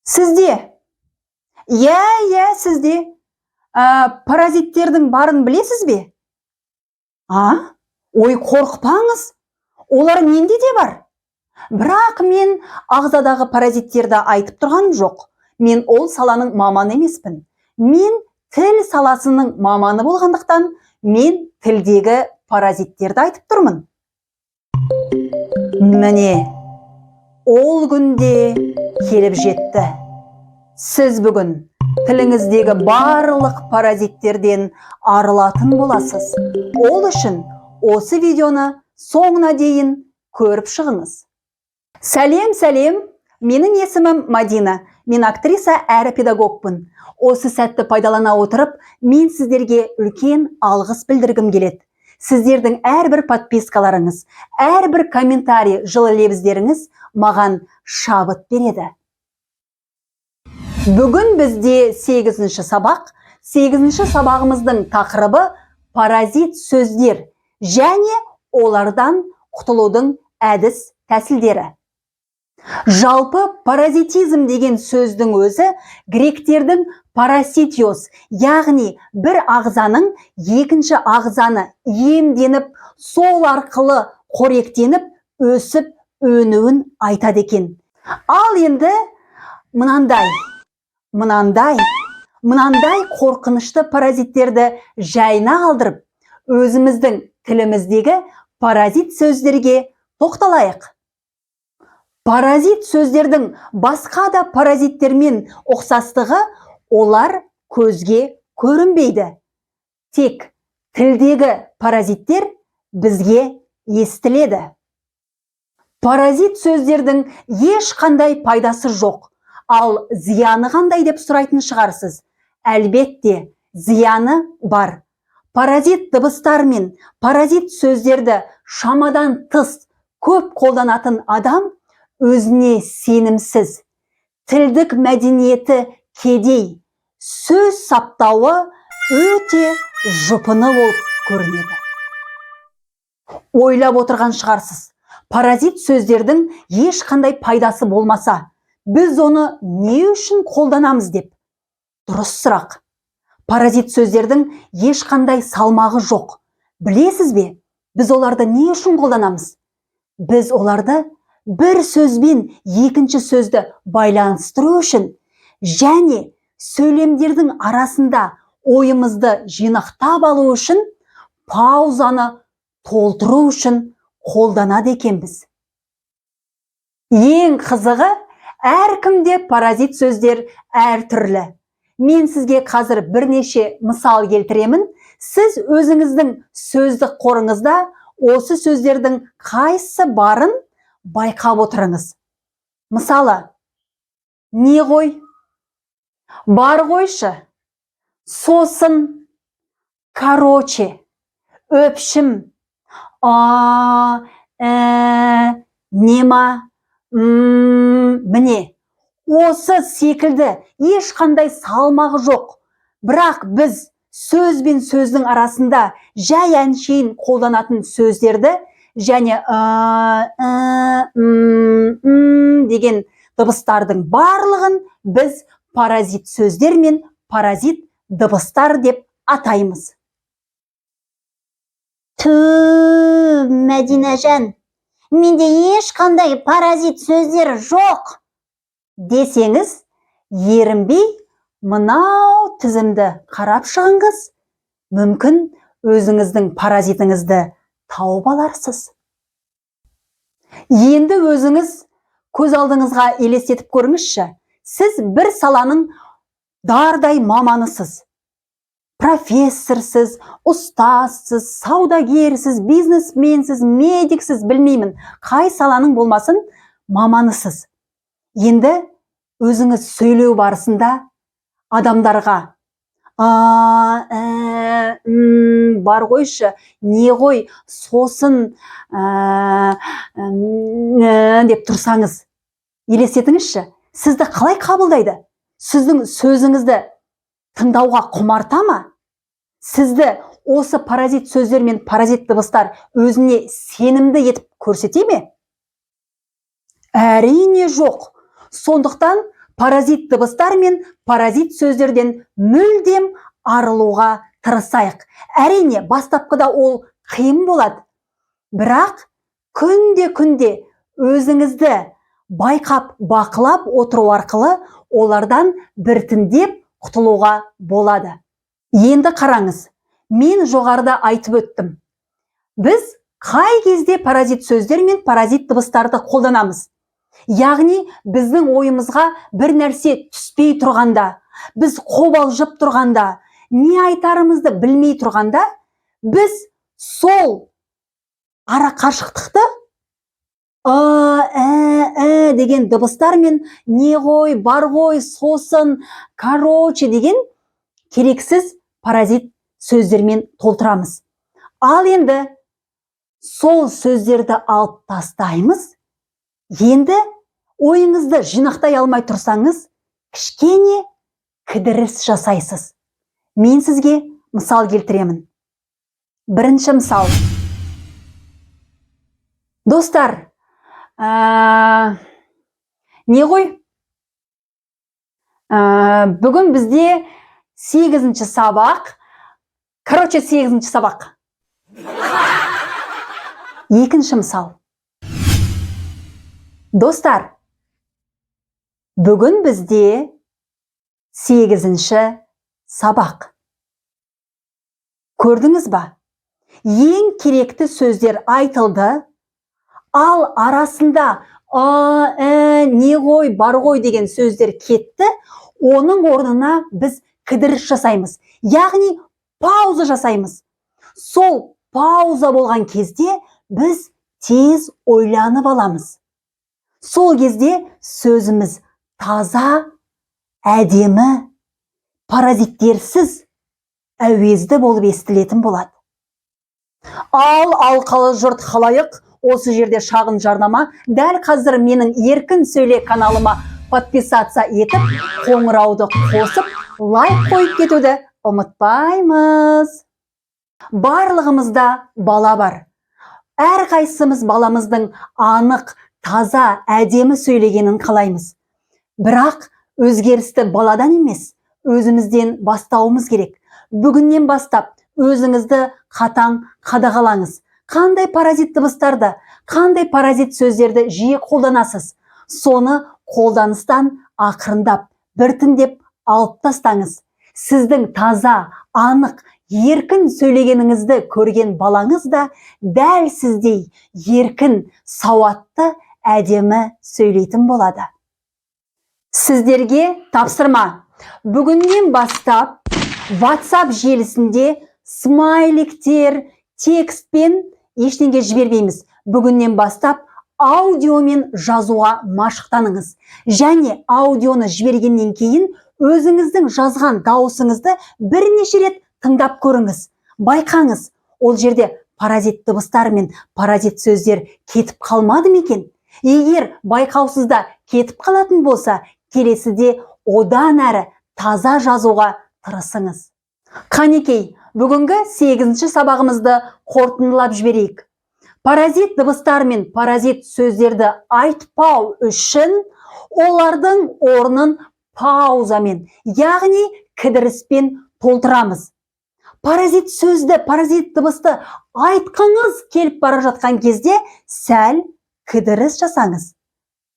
Сізде? Сізде. Паразиттердің барын білесіз бе? Ой, қорқпаңыз. Олар менде де бар. Бірақ мен ағзадағы паразиттерді айтып тұрғаным жоқ. Мен ол саланың маманы емеспін. Мен тіл саласының маманы болғандықтан, мен тілдегі паразиттерді айтып тұрмын. Міне, ол күнде келіп жетті. Сіз бүгін тіліңіздегі барлық паразиттерден арылатын боласыз. Ол үшін осы видеоны соңына дейін көріп шығыңыз. Сәлем, менің есімім Мадина. Мен актриса әрі педагогпын. Осы сәтті пайдалана отырып, мен сіздерге үлкен алғыс білдіргім келеді. Сіздердің әрбір подпискаларыңыз, әрбір комментарий, жылы лебіздеріңіз маған шабыт береді. Бүгін бізде 8-ші сабақ. 8-ші сабағымыздың тақырыбы паразит сөздер және олардан құтылудың әдіс тәсілдері. Жалпы паразитизм деген сөздің өзі гректердің параситиос, яғни бір ағзаның екінші ағзаны емденіп, сол арқылы қоректеніп, өсіп, өнуін айтады екен. Ал енді мынандай қорқынышты паразиттерді жайына қалдырып, өзіміздің тіліміздегі паразит сөздерге тоқталайық. Паразит сөздердің басқа да паразиттермен ұқсастығы, олар көзге көрінбейді. Тек тілдегі паразиттер бізге естіледі. Паразит сөздердің ешқандай пайдасы жоқ. Ал зияны қандай деп сұрайтын шығарсыз? Әлбетте, зияны бар. Паразит дыбыстар мен паразит сөздерді шамадан тыс көп қолданатын адам өзіне сенімсіз, тілдік мәдениеті кедей, сөз саптауы өте жұпыны болып көрінеді. Ойлап отырған шығарсыз, паразит сөздердің ешқандай пайдасы болмаса, біз оны не үшін қолданамыз деп? Дұрыс сұрақ. Паразит сөздердің ешқандай салмағы жоқ. Білесіз бе, біз оларды не үшін қолданамыз? Біз оларды бір сөзбен екінші сөзді байланыстыру үшін және сөйлемдердің арасында ойымызды жинақтап алу үшін, паузаны толтыру үшін қолданады екенбіз. Ең қызығы, әркімде паразит сөздер әртүрлі. Мен сізге қазір бірнеше мысал келтіремін. Сіз өзіңіздің сөздік қорыңызда осы сөздердің қайсы барын байқап отырыңыз. Мысалы, не ғой? Бар қойшы. Сосын, короче, өпшім, нема, міне. Осы секілді ешқандай салмағы жоқ. Бірақ біз сөз бен сөздің арасында жай әншейін қолданатын сөздерді және деген дыбыстардың барлығын біз паразит сөздер мен паразит дыбыстар деп атаймыз. Мәдинажан, менде ешқандай паразит сөздер жоқ десеңіз, ерінбей мынау тізімді қарап шығыңыз, мүмкін өзіңіздің паразитіңізді тауып аларсыз. Енді өзіңіз көз алдыңызға елестетіп көріңізші. Сіз бір саланың дардай маманысыз. Профессорсыз, ұстазсыз, саудагерсіз, бизнесменсіз, медиксіз, білмеймін. Қай саланың болмасын, маманысыз. Енді өзіңіз сөйлеу барысында адамдарға бар қойшы, не ғой, сосын деп тұрсаңыз, елестетіңізші, сізді қалай қабылдайды? Сіздің сөзіңізді тыңдауға құмарта ма? Сізді осы паразит сөздер мен паразит дыбыстар өзіне сенімді етіп көрсете ме? Әрине жоқ. Сондықтан паразит дыбыстар мен паразит сөздерден мүлдем арылуға тырысайық. Әрине, бастапқыда ол қиын болады. Бірақ күнде өзіңізді байқап, бақылап отыру арқылы олардан біртіндеп құтылуға болады. Енді қараңыз, мен жоғарыда айтып өттім. Біз қай кезде паразит сөздер мен паразит дыбыстарды қолданамыз? Яғни, біздің ойымызға бір нәрсе түспей тұрғанда, біз қобалжып тұрғанда, не айтарымызды білмей тұрғанда, біз сол ара қашықтықты деген дыбыстармен не ғой, бар ғой, сосын, короче деген керексіз паразит сөздермен толтырамыз. Ал енді сол сөздерді алып тастаймыз. Енді ойыңызды жинақтай алмай тұрсаңыз, кішкене кідіріс жасайсыз. Мен сізге мысал келтіремін. Бірінші мысал. Достар, не ғой? Бүгін бізде 8-ші сабақ. Короче, 8-ші сабақ. Екінші мысал. Достар, бүгін бізде 8-ші сабақ. Көрдіңіз ба? Ең керекті сөздер айтылды, ал арасында не ғой, бар ғой деген сөздер кетті, оның орнына біз кідіріс жасаймыз. Яғни пауза жасаймыз. Сол пауза болған кезде біз тез ойланып аламыз. Сол кезде сөзіміз таза, әдемі, паразиттерсіз, әуезді болып естілетін болады. Ал алқалы жұрт халайық, осы жерде шағын жарнама. Дәл қазір менің еркін сөйле каналыма подписаться етіп, қоңырауды қосып, лайк қойып кетуді ұмытпаймыз. Барлығымызда бала бар. Әрқайсымыз баламыздың анық, таза, әдемі сөйлегенін қалаймыз. Бірақ өзгерісті баладан емес, өзімізден бастауымыз керек. Бүгіннен бастап өзіңізді қатаң қадағалаңыз. Қандай паразит дыбыстарды, қандай паразит сөздерді жиі қолданасыз? Соны қолданыстан ақырындап, біртіндеп алып тастаңыз. Сіздің таза, анық, еркін сөйлегеніңізді көрген балаңыз да дәл сіздей еркін, сауатты, әдемі сөйлейтін болады. Сіздерге тапсырма. Бүгіннен бастап WhatsApp желісінде смайликтер, текстпен ештеңе жібермейміз. Бүгіннен бастап аудиомен жазуға машықтаныңыз. Және аудионы жібергеннен кейін өзіңіздің жазған дауысыңызды бірнеше рет тыңдап көріңіз. Байқаңыз, ол жерде паразит дыбыстар мен паразит сөздер кетіп қалмады ма екен? Егер байқаусызда кетіп қалатын болса, келесіде одан әрі таза жазуға тырысыңыз. Қанекей, бүгінгі 8-ші сабағымызды қорытындылап жіберейік. Паразит дыбыстар мен паразит сөздерді айтпау үшін олардың орнын паузамен, яғни кідіріспен толтырамыз. Паразит сөзді, паразит дыбысты айтқыңыз келіп бара жатқан кезде сәл кідіріс жасаңыз.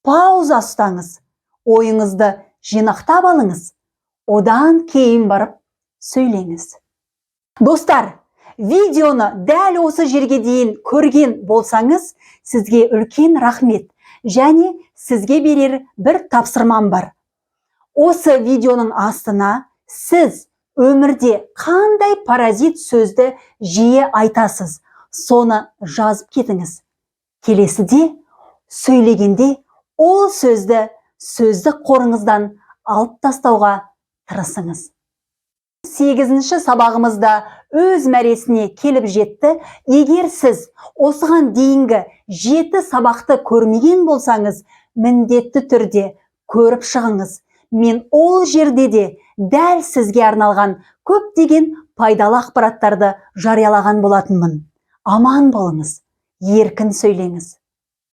Пауза ұстаңыз. Ойыңызды жинақтап алыңыз. Одан кейін барып сөйлеңіз. Достар, видеоны дәл осы жерге дейін көрген болсаңыз, сізге үлкен рахмет. Және сізге берер бір тапсырмам бар. Осы видеоның астына сіз өмірде қандай паразит сөзді жиі айтасыз, соны жазып кетіңіз. Келесіде сөйлегенде ол сөзді сөздік қорыңыздан алып тастауға тырысыңыз. 8-ші сабағымызда өз мәресіне келіп жетті. Егер сіз осыған дейінгі 7 сабақты көрмеген болсаңыз, міндетті түрде көріп шығыңыз. Мен ол жерде де дәл сізге арналған көптеген пайдалы ақпараттарды жариялаған болатынмын. Аман болыңыз, еркін сөйлеңіз.